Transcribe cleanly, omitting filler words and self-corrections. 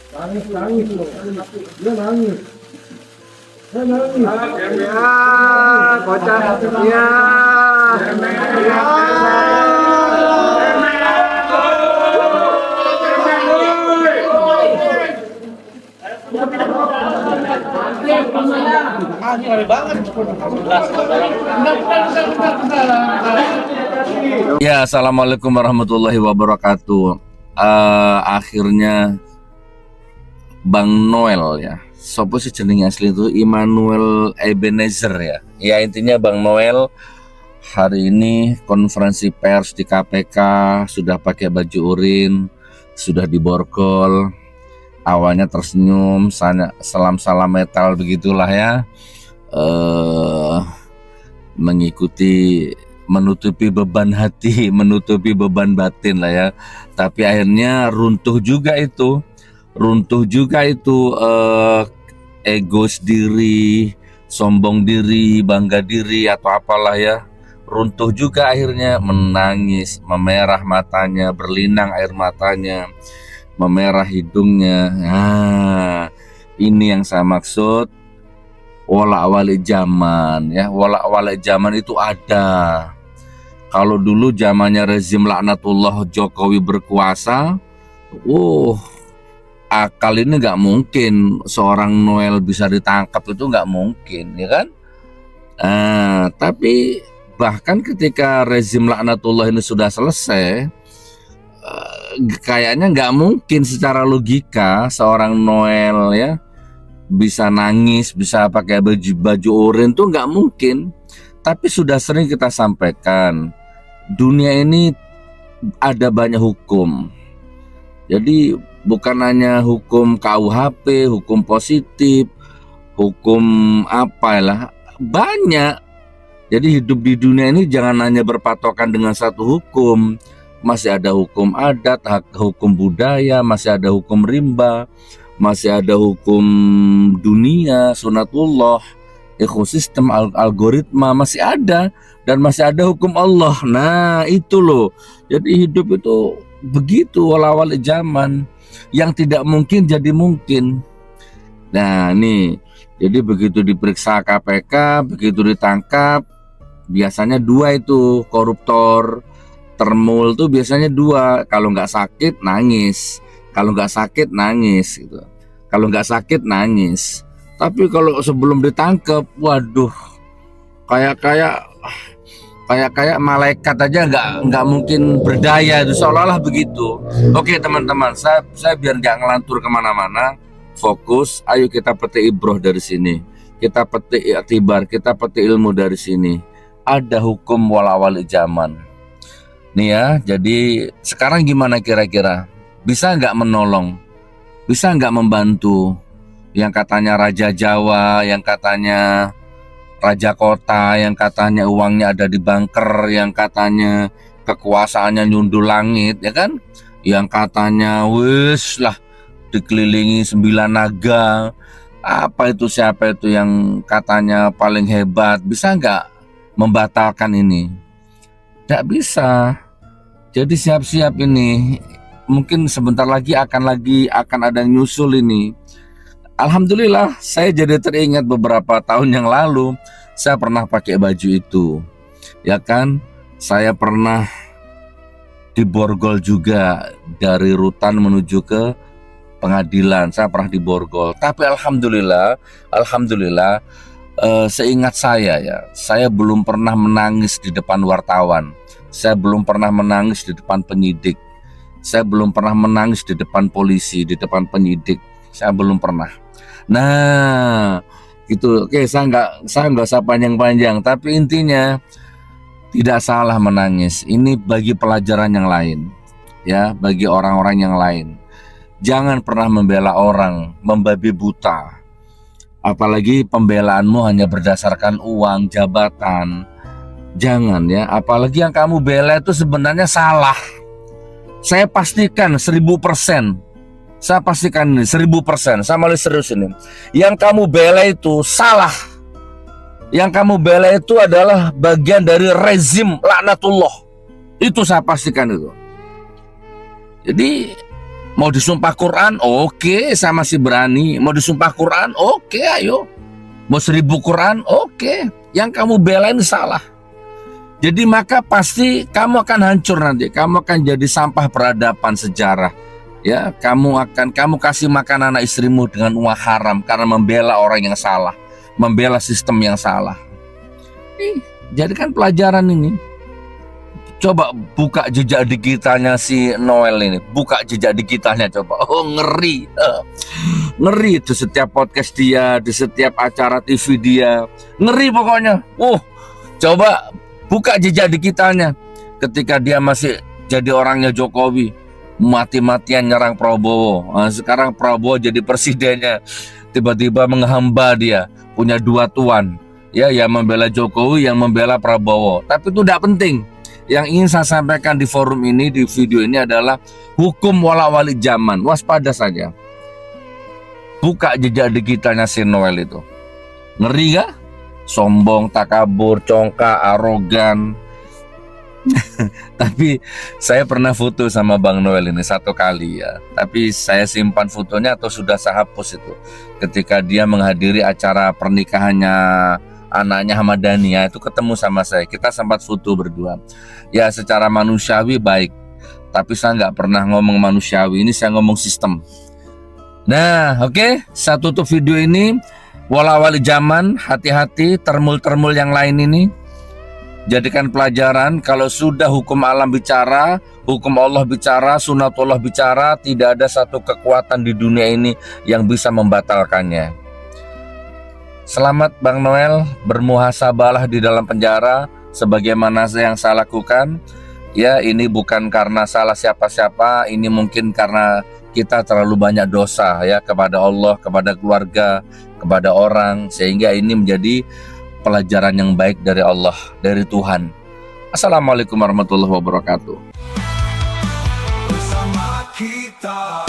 Nangis loh. Dia nangis. Dia nangis. Ya, kocak. Ya. Ya, assalamualaikum warahmatullahi wabarakatuh. Akhirnya Bang Noel ya. Sopo sih jenenge asli itu Immanuel Ebenezer ya. Ya intinya Bang Noel hari ini konferensi pers di KPK sudah pakai baju urin, sudah diborgol. Awalnya tersenyum, salam-salam metal begitulah ya. Mengikuti menutupi beban hati, menutupi beban batin lah ya. Tapi akhirnya runtuh juga itu egois diri, sombong diri, bangga diri atau apalah ya. Runtuh juga akhirnya, menangis, memerah matanya, berlinang air matanya, memerah hidungnya. Nah, ini yang saya maksud wala-wali zaman ya. Wala-wali zaman itu ada. Kalau dulu zamannya rezim laknatullah Jokowi berkuasa, akal ini nggak mungkin seorang Noel bisa ditangkap, itu nggak mungkin ya kan. Tapi bahkan ketika rezim laknatullah ini sudah selesai, kayaknya nggak mungkin secara logika seorang Noel ya bisa nangis, bisa pakai baju oranye tuh nggak mungkin. Tapi sudah sering kita sampaikan, dunia ini ada banyak hukum. Jadi bukan hanya hukum KUHP, hukum positif, hukum apalah, banyak. Jadi hidup di dunia ini jangan hanya berpatokan dengan satu hukum. Masih ada hukum adat, hukum budaya, masih ada hukum rimba, masih ada hukum dunia, sunatullah, ekosistem, algoritma masih ada, dan masih ada hukum Allah. Nah itu loh. Jadi hidup itu begitu wala-wali zaman, yang tidak mungkin jadi mungkin. Nah nih, jadi begitu diperiksa KPK, begitu ditangkap, biasanya dua itu koruptor, termul tuh biasanya dua. Kalau nggak sakit nangis, kalau nggak sakit nangis gitu. Kalau nggak sakit nangis. Tapi kalau sebelum ditangkap, waduh, kayak malaikat aja nggak mungkin berdaya itu, seolah-olah begitu. Oke teman-teman, saya biar nggak ngelantur kemana-mana, fokus. Ayo kita petik ibroh dari sini, kita petik iktibar, kita petik ilmu dari sini. Ada hukum wala-wali zaman nih ya. Jadi sekarang gimana kira-kira? Bisa nggak menolong? Bisa nggak membantu? Yang katanya Raja Jawa, yang katanya Raja Kota, yang katanya uangnya ada di banker, yang katanya kekuasaannya nyundul langit, ya kan? Yang katanya wis lah dikelilingi 9 naga. Apa itu, siapa itu yang katanya paling hebat? Bisa nggak membatalkan ini? Nggak bisa. Jadi siap-siap ini. Mungkin sebentar lagi akan ada yang nyusul ini. Alhamdulillah, saya jadi teringat beberapa tahun yang lalu saya pernah pakai baju itu, ya kan? Saya pernah diborgol juga dari rutan menuju ke pengadilan. Saya pernah diborgol, tapi alhamdulillah, seingat saya ya, saya belum pernah menangis di depan wartawan. Saya belum pernah menangis di depan penyidik. Saya belum pernah menangis di depan polisi, di depan penyidik. Saya belum pernah. Nah, gitu. Oke, saya nggak usah panjang-panjang, tapi intinya tidak salah menangis. Ini bagi pelajaran yang lain, ya, bagi orang-orang yang lain. Jangan pernah membela orang, membabi buta. Apalagi pembelaanmu hanya berdasarkan uang, jabatan. Jangan ya, apalagi yang kamu bela itu sebenarnya salah. Saya pastikan 1000%. Saya pastikan ini 1000%. Saya malah serius ini. Yang kamu bela itu salah. Yang kamu bela itu adalah bagian dari rezim laknatullah. Itu saya pastikan itu. Jadi mau disumpah Quran, oke, saya masih berani. Mau disumpah Quran, oke, ayo. Mau 1000 Quran, oke. Yang kamu belain salah. Jadi maka pasti kamu akan hancur nanti. Kamu akan jadi sampah peradaban sejarah. Ya, kamu kasih makan anak istrimu dengan uang haram karena membela orang yang salah, membela sistem yang salah. Jadikan pelajaran ini. Coba buka jejak digitalnya si Noel ini, buka jejak digitalnya coba. Oh, ngeri, ngeri itu setiap podcast dia, di setiap acara TV dia, ngeri pokoknya. Coba buka jejak digitalnya ketika dia masih jadi orangnya Jokowi, mati-matian nyerang Prabowo. Nah, sekarang Prabowo jadi presidennya, tiba-tiba menghamba dia, punya 2 tuan, ya, yang membela Jokowi, yang membela Prabowo. Tapi itu tidak penting. Yang ingin saya sampaikan di forum ini, di video ini adalah hukum wala-wali zaman. Waspada saja. Buka jejak digitalnya si Noel itu. Ngeri gak? Sombong, takabur, congkak, arogan. Tapi saya pernah foto sama Bang Noel ini 1 kali ya. Tapi saya simpan fotonya atau sudah saya hapus itu. Ketika dia menghadiri acara pernikahannya anaknya Hamadani, ya, itu ketemu sama saya. Kita sempat foto berdua. Ya, secara manusiawi baik. Tapi saya nggak pernah ngomong manusiawi. Ini saya ngomong sistem. Nah, oke. Saya tutup video ini. Wala-wali zaman, hati-hati. Termul-termul yang lain ini. Jadikan pelajaran. Kalau sudah hukum alam bicara, hukum Allah bicara, sunatullah bicara, tidak ada satu kekuatan di dunia ini yang bisa membatalkannya. Selamat Bang Noel, bermuhasabalah di dalam penjara sebagaimana yang saya lakukan. Ya, ini bukan karena salah siapa-siapa, ini mungkin karena kita terlalu banyak dosa ya kepada Allah, kepada keluarga, kepada orang, sehingga ini menjadi pelajaran yang baik dari Allah, dari Tuhan. Assalamualaikum warahmatullahi wabarakatuh. Bersama kita.